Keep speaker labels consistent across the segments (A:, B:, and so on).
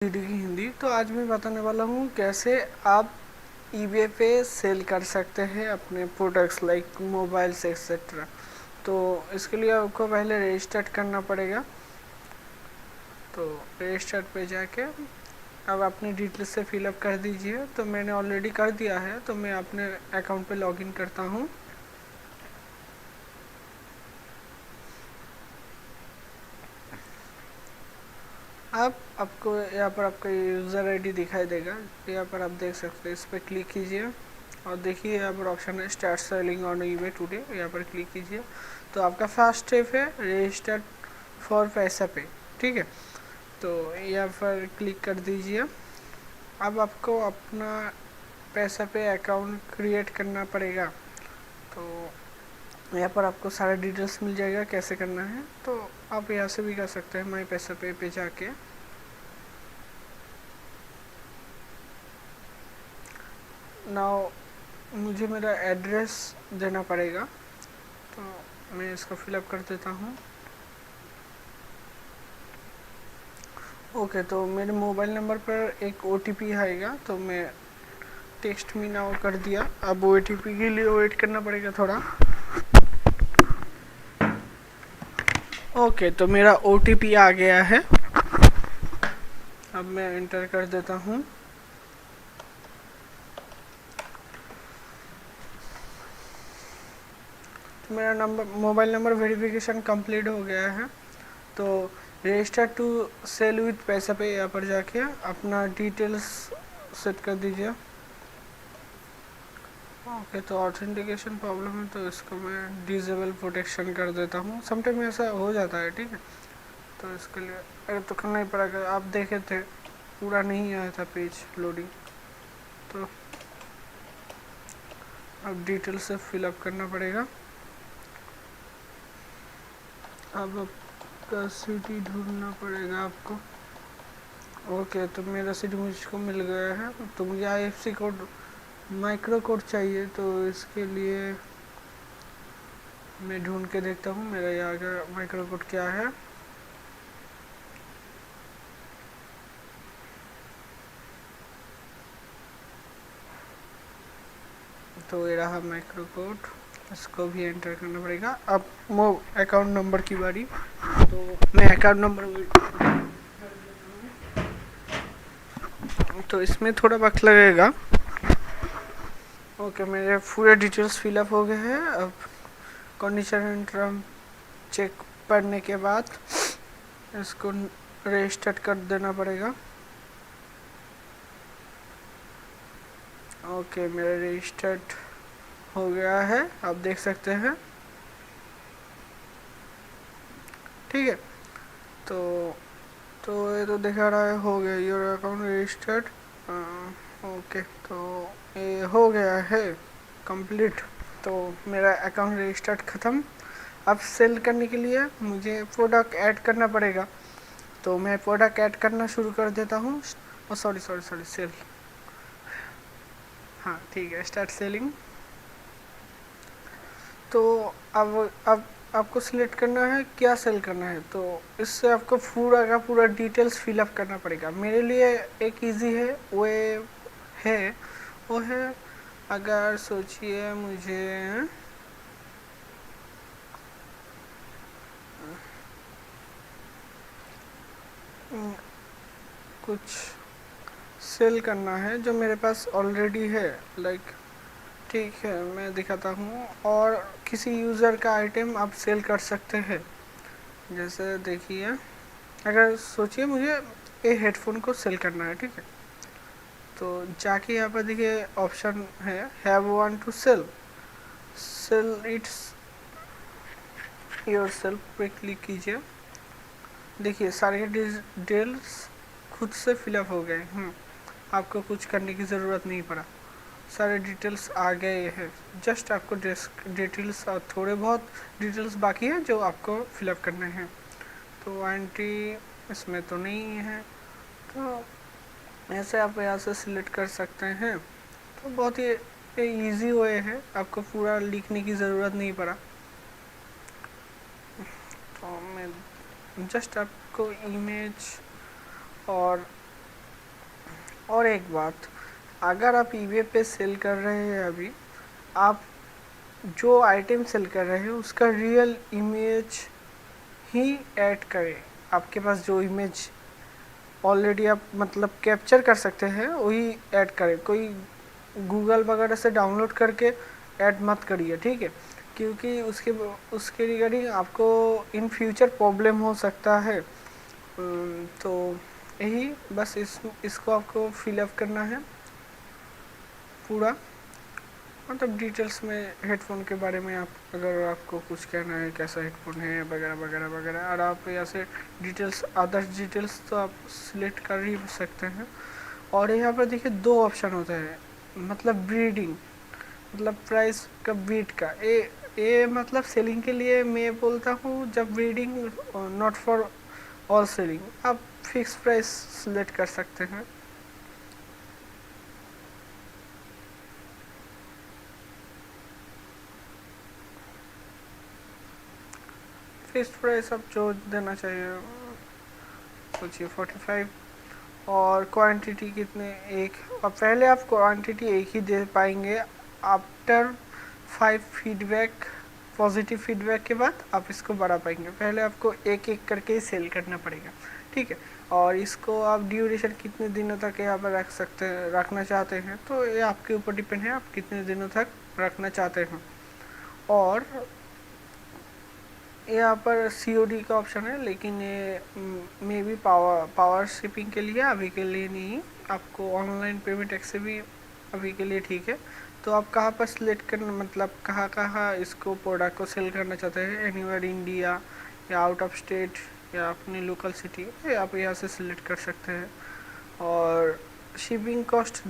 A: Video की हिंदी। तो आज मैं बताने वाला हूँ कैसे आप ईबे पे सेल कर सकते हैं अपने प्रोडक्ट्स लाइक मोबाइल्स एक्सेट्रा। तो इसके लिए आपको पहले रजिस्टर करना पड़ेगा। तो रजिस्टर पे जाके अब अपनी डिटेल्स से फिलअप कर दीजिए। तो मैंने ऑलरेडी कर दिया है, तो मैं अपने अकाउंट पे लॉगिन करता हूँ। अब आपको यहाँ पर आपका यूज़र आईडी दिखाई देगा, यहाँ पर आप देख सकते हैं। इस पर क्लिक कीजिए और देखिए यहाँ पर ऑप्शन है start selling on eBay today, यहाँ पर क्लिक कीजिए। तो आपका फर्स्ट स्टेप है रजिस्टर फॉर पैसा पे, ठीक है। तो यहाँ पर क्लिक कर दीजिए। अब आपको अपना पैसा पे अकाउंट क्रिएट करना पड़ेगा। तो यहाँ पर आपको सारा डिटेल्स मिल जाएगा कैसे करना है। तो आप यहाँ से भी कर सकते हैं माई पैसा पे जाके। नाउ मुझे मेरा एड्रेस देना पड़ेगा, तो मैं इसको फिलअप कर देता हूँ। ओके, तो मेरे मोबाइल नंबर पर एक ओटीपी आएगा, तो मैं टेक्स्ट मी नाउ कर दिया। अब ओटीपी के लिए वेट करना पड़ेगा थोड़ा। ओके, तो मेरा ओटीपी आ गया है। अब मैं एंटर कर देता हूँ। तो मेरा number mobile number verification complete हो गया है। तो रजिस्टर टू सेल विथ पैसा पे यहाँ पर जाके अपना डिटेल्स सेट कर दीजिए। ओके, तो ऑथेंटिकेशन प्रॉब्लम है, तो इसको मैं डिसेबल प्रोटेक्शन कर देता हूँ। समटाइम ऐसा हो जाता है, ठीक है। तो इसके लिए अरे तो करना ही पड़ेगा। आप देखे थे पूरा नहीं आया था पेज लोडिंग, तो अब डिटेल से फिलअप करना पड़ेगा। अब आपका सिटी ढूंढना पड़ेगा आपको। ओके, तो मेरा सिटी मुझको मिल गया है। तो मुझे आईएफएससी कोड माइक्रो कोड चाहिए, तो इसके लिए मैं ढूंढ के देखता हूँ मेरा यहाँ का माइक्रो कोड क्या है। तो ये रहा माइक्रो कोड, इसको भी एंटर करना पड़ेगा। अब अकाउंट नंबर की बारी। तो मैं अकाउंट नंबर तो इसमें थोड़ा वक्त लगेगा। ओके, मेरे पूरे डिटेल्स फिलअप हो गए हैं। अब कंडीशन एंड टर्म चेक पढ़ने के बाद इसको रजिस्टर कर देना पड़ेगा। ओके, मेरा रजिस्टर्ड हो गया है, आप देख सकते हैं, ठीक है। तो ये तो दिखा रहा है हो गया योर अकाउंट रजिस्टर्ड। ओके, तो ये हो गया है कंप्लीट। तो मेरा अकाउंट रजिस्टर्ड ख़त्म। अब सेल करने के लिए मुझे प्रोडक्ट ऐड करना पड़ेगा। तो मैं प्रोडक्ट ऐड करना शुरू कर देता हूँ। सॉरी सेल, हाँ ठीक है, स्टार्ट सेलिंग। तो अब आपको सिलेक्ट करना है क्या सेल करना है। तो इससे आपको पूरा का पूरा डिटेल्स फिलअप करना पड़ेगा। मेरे लिए एक इजी है वो है अगर सोचिए मुझे कुछ सेल करना है जो मेरे पास ऑलरेडी है, लाइक ठीक है मैं दिखाता हूँ। और किसी यूज़र का आइटम आप सेल कर सकते हैं। जैसे देखिए, अगर सोचिए मुझे ये हेडफोन को सेल करना है, ठीक है। तो जाके यहाँ पर देखिए ऑप्शन है have one to sell it's yourself पे क्लिक कीजिए। देखिए सारे डिटेल्स खुद से फिलअप हो गए। आपको कुछ करने की ज़रूरत नहीं पड़ा, सारे डिटेल्स आ गए हैं। जस्ट आपको डिटेल्स और थोड़े बहुत डिटेल्स बाकी हैं जो आपको फिलअप करने हैं। तो वारंटी इसमें तो नहीं है, तो ऐसे आप यहाँ से सिलेक्ट कर सकते हैं। तो बहुत ही इजी वे है, आपको पूरा लिखने की ज़रूरत नहीं पड़ा। तो मैं जस्ट आपको इमेज और और एक बात, अगर आप ईबे पे सेल कर रहे हैं अभी, आप जो आइटम सेल कर रहे हैं उसका रियल इमेज ही ऐड करें। आपके पास जो इमेज ऑलरेडी आप मतलब कैप्चर कर सकते हैं वही ऐड करें। कोई गूगल वगैरह से डाउनलोड करके ऐड मत करिए, ठीक है, क्योंकि उसके उसके रिगार्डिंग आपको इन फ्यूचर प्रॉब्लम हो सकता है। तो यही बस इसको आपको फिलअप करना है पूरा, मतलब डिटेल्स में हेडफोन के बारे में। आप अगर आपको कुछ कहना है कैसा हेडफोन है वगैरह वगैरह वगैरह, और आप यहाँ से डिटेल्स, अदर्स डिटेल्स तो आप सिलेक्ट कर ही सकते हैं। और यहाँ पर देखिए दो ऑप्शन होता है, मतलब ब्रीडिंग, मतलब प्राइस का बीट का। ये मतलब सेलिंग के लिए मैं बोलता हूँ, जब breeding not for all selling, आप फिक्स प्राइस सिलेक्ट कर सकते हैं। फिक्स प्राइस आप जो देना चाहिए सोचिए 45। और क्वांटिटी कितने, एक, और पहले आप क्वांटिटी एक ही दे पाएंगे। आफ्टर 5 फीडबैक, पॉजिटिव फीडबैक के बाद आप इसको बढ़ा पाएंगे। पहले आपको एक एक करके ही सेल करना पड़ेगा, ठीक है। और इसको आप ड्यूरेशन कितने दिनों तक यहाँ पर रख सकते हैं, रखना चाहते हैं, तो ये आपके ऊपर डिपेंड है आप कितने दिनों तक रखना चाहते हैं। और यहाँ पर सीओडी का ऑप्शन है, लेकिन ये मे बी पावर शिपिंग के लिए, अभी के लिए नहीं। आपको ऑनलाइन पेमेंट एक्से भी अभी के लिए ठीक है। तो आप कहाँ पर सिलेक्ट करना, मतलब कहाँ कहाँ इसको प्रोडक्ट को सेल करना चाहते हैं, एनीवेयर इंडिया या आउट ऑफ स्टेट या अपनी लोकल सिटी, आप यहाँ से सिलेक्ट कर सकते हैं। और शिपिंग कॉस्ट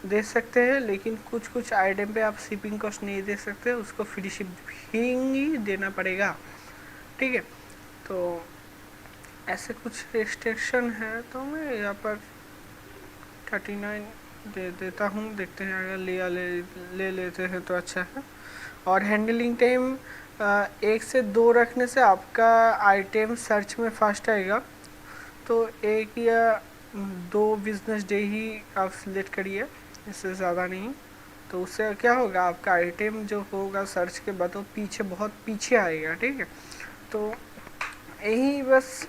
A: दे सकते हैं, लेकिन कुछ कुछ आइटम पे आप शिपिंग कॉस्ट नहीं दे सकते, उसको फ्री शिपिंग ही देना पड़ेगा, ठीक है। तो ऐसे कुछ रिस्ट्रिक्शन है, तो मैं यहाँ पर 39 दे देता हूँ। देखते हैं अगर ले लेते हैं तो अच्छा है। और हैंडलिंग टाइम 1 से 2 रखने से आपका आइटम सर्च में फास्ट आएगा। तो 1 या 2 बिजनेस डे ही आप सिलेक्ट करिए, इससे ज़्यादा नहीं। तो उससे क्या होगा, आपका आइटम जो होगा सर्च के बाद वो पीछे, बहुत पीछे आएगा, ठीक है। तो यही बस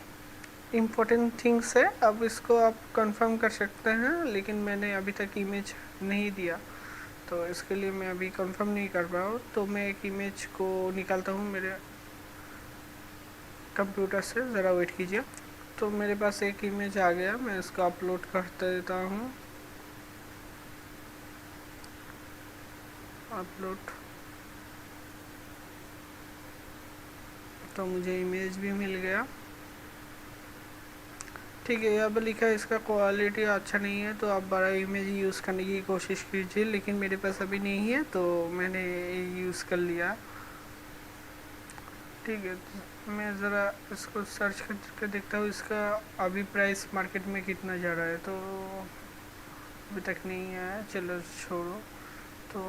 A: इम्पोर्टेंट थिंग्स है। अब इसको आप कंफर्म कर सकते हैं, लेकिन मैंने अभी तक इमेज नहीं दिया, तो इसके लिए मैं अभी कंफर्म नहीं कर रहा हूँ। तो मैं एक इमेज को निकालता हूँ मेरे कंप्यूटर से, ज़रा वेट कीजिए। तो मेरे पास एक इमेज आ गया, मैं इसको अपलोड कर देता हूँ। अपलोड, तो मुझे इमेज भी मिल गया, ठीक है। यहाँ पर लिखा है इसका क्वालिटी अच्छा नहीं है, तो आप बड़ा इमेज यूज़ करने की कोशिश कीजिए, लेकिन मेरे पास अभी नहीं है तो मैंने यूज़ कर लिया, ठीक है। तो मैं ज़रा इसको सर्च करके देखता हूँ इसका अभी प्राइस मार्केट में कितना जा रहा है। तो अभी तक नहीं आया, चलो छोड़ो। तो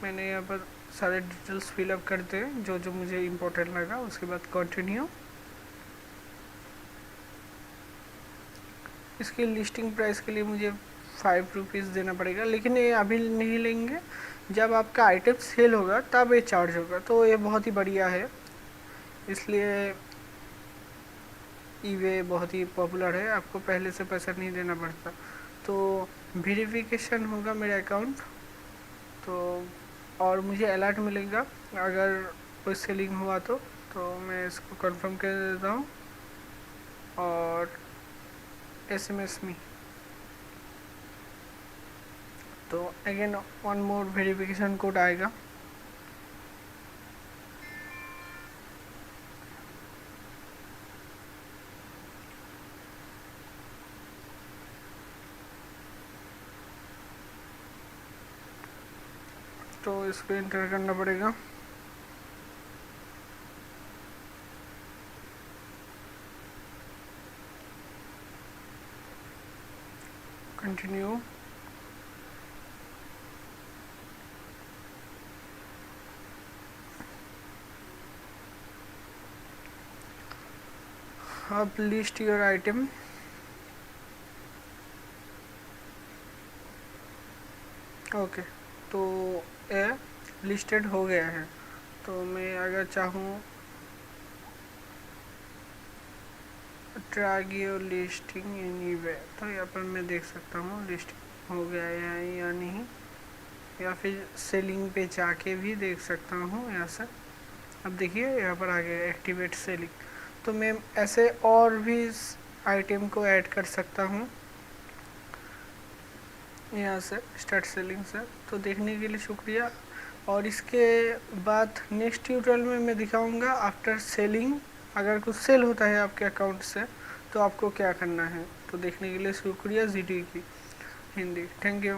A: मैंने यहाँ पर सारे डिटेल्स फिलअप करते जो जो मुझे इम्पोर्टेंट लगा, उसके बाद कंटिन्यू। इसकी लिस्टिंग प्राइस के लिए मुझे 5 रुपीज़ देना पड़ेगा, लेकिन ये अभी नहीं लेंगे, जब आपका आइटम सेल होगा तब ये चार्ज होगा। तो ये बहुत ही बढ़िया है, इसलिए ईबे बहुत ही पॉपुलर है, आपको पहले से पैसा नहीं देना पड़ता। तो वेरिफिकेशन होगा मेरा अकाउंट, तो और मुझे अलर्ट मिलेगा अगर कोई सेलिंग हुआ तो मैं इसको कंफर्म कर देता हूँ। और एसएमएस में तो अगेन 1 मोर वेरिफिकेशन कोड आएगा। तो इसको इंटर करना पड़ेगा। कंटिन्यू, अब लिस्ट योर आइटम। ओके, तो ये लिस्टेड हो गया है। तो मैं अगर चाहूँ ट्रैक योर लिस्टिंग एनीवे, तो यहाँ पर मैं देख सकता हूँ लिस्टिंग हो गया है या नहीं, या फिर सेलिंग पे जाके भी देख सकता हूँ यहाँ से। अब देखिए यहाँ पर आ गया एक्टिवेट सेलिंग। तो मैं ऐसे और भी इस आइटम को ऐड कर सकता हूँ यहाँ से स्टार्ट सेलिंग से। तो देखने के लिए शुक्रिया, और इसके बाद नेक्स्ट ट्यूटोरियल में मैं दिखाऊंगा आफ्टर सेलिंग, अगर कुछ सेल होता है आपके अकाउंट से तो आपको क्या करना है। तो देखने के लिए शुक्रिया। जी डी की हिंदी, थैंक यू।